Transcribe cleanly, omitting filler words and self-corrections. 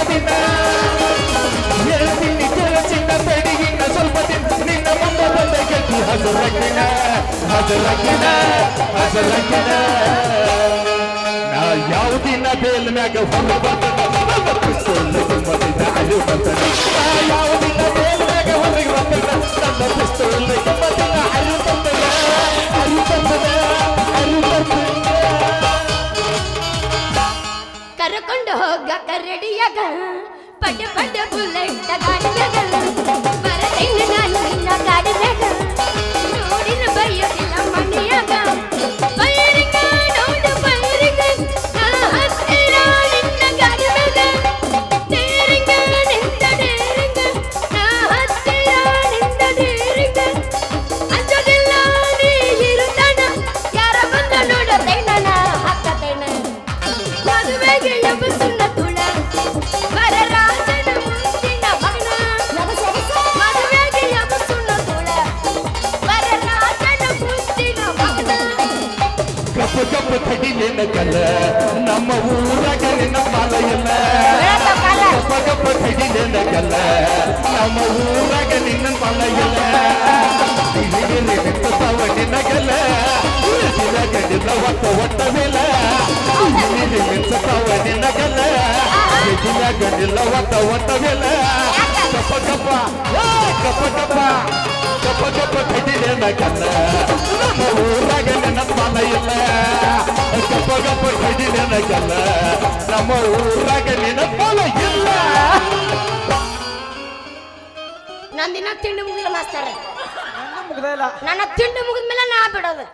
ದಿನ ಹೇಳ್ತೀನಿ ಕೇಳಿಸಿನ ಬೆಡಿಗಿನ ಸ್ವಲ್ಪ ದಿನ ನಿನ್ನ ಮುಂದೆ ಬಂದ ಗೆದ್ದು ಹಸರಕ್ಕಿನ ನಾ ಯಾವ ದಿನ ಬೇಲ್ ಮ್ಯಾಗ ಹೊರ ಬರ್ತದ ಪಿಸ್ತೂಲ್ ತುಂಬದಿನ ಅಯ್ಯೋ ಬರ್ತದೆ ಯಾವ ದಿನ ಬೇಲ್ ಮ್ಯಾಗ ಹೊರಗೆ ಬರ್ತದ ನನ್ನ ಪಿಸ್ತೂಲ್ ತುಂಬದಿನ ಅಯ್ಯೋ ಬರ್ತದೆ ಕರ್ಕೊಂಡು ಹೋಗಕ ರೆಡಿಯಾಗ ಪಡ್ಡ ಪಡ್ಡ ಬುಲೆಟ್ ಗಾಡಿಯಾಗ ಬರತೇನೆ ನಾನು ನಿನ್ನ ಗಾಡಿಯಾಗ ನೋಡಿನ ಬೈಯೋದಿಲ್ಲ ಮನೆಯಾಗ ಬೈರಿಂಗ ನೋಡು ಬೈರಿಂಗ ನಾ ಹತ್ತಿರ ನಿನ್ನ ಗಾಡಿಯಾಗ ಡೇರಿಂಗ ನಿಂತ ಡೇರಿಂಗ ನಾ ಹತ್ತಿರ ನಿಂತ ಡೇರಿಂಗ ಅಂಜೋದಿಲ್ಲ ನೀ ಇರುತ್ತಾನ ಯಾರ ಬಂದ ನೋಡತೇನ ನಾ ಹಾಕತೇನ ಮದುವೆಗೆ ಎಬ್ಬಸುನ್ನ ತುಳ ವರರಾಜನ ಮುಂದಿನ ಮಗನ ಮದುವೆಗೆ ಎಬ್ಬಸುನ್ನ ತುಳ ವರರಾಜನ ಮುಂದಿನ ಮಗನ ಕಪ್ಪು ಕಪ್ಪು ತಡಿ ನಿನ್ನ ಕಲ್ಲ ನಮ್ಮ ಊರಾಗ ನಿನ್ನ ಪಾಲ ಇಲ್ಲ ಕಪ್ಪು ಕಪ್ಪು ತಡಿ ನಿನ್ನ ಕಲ್ಲ ನಮ್ಮ ಊರಾಗ ನಿನ್ನ ಪಾಲ ಇಲ್ಲ ಇಲ್ಲಿಗೆ ನಿಂತಾವ ನಿನ್ನ ಕಲ್ಲ ದಿನ ಗಂಡಿಲ್ಲ ಒಟ್ಟವಿಲ್ಲ ಇಲ್ಲಿ ನಿಂತಾವ ನಿನ್ನ ಕಲ್ಲ ದಿನ ಗಂಡಿಲ್ಲ ಒಟ್ಟವಿಲ್ಲ ಕಪ್ಪ ಕಪ್ಪ ಕಪ್ಪ ಕಪ್ಪ ಕಪ್ಪ ಕಪ್ಪ ತಡಿ ನಿನ್ನ ಕಲ್ಲ ನಮ್ಮ ಊರಾಗ ನಿನ್ನ ಪಾಲ ಇಲ್ಲ ಕಪ್ಪ ಕಪ್ಪ ತಡಿ ನಿನ್ನ ಕಲ್ಲ ನಮ್ಮ ಊರಾಗ ನಿನ್ನ ಪಾಲ ಇಲ್ಲ ನಂದಿನ ತಿಂಡಿ ಮುಗಿಲ್ಲ ಮಾಸ್ತರ ಮುಗ್ದೇ ಇಲ್ಲ ನನ್ನ ತಿಂಡಿ ಮುಗಿದ್ಮೇಲೆ ನಾ ಬಿಡೋದು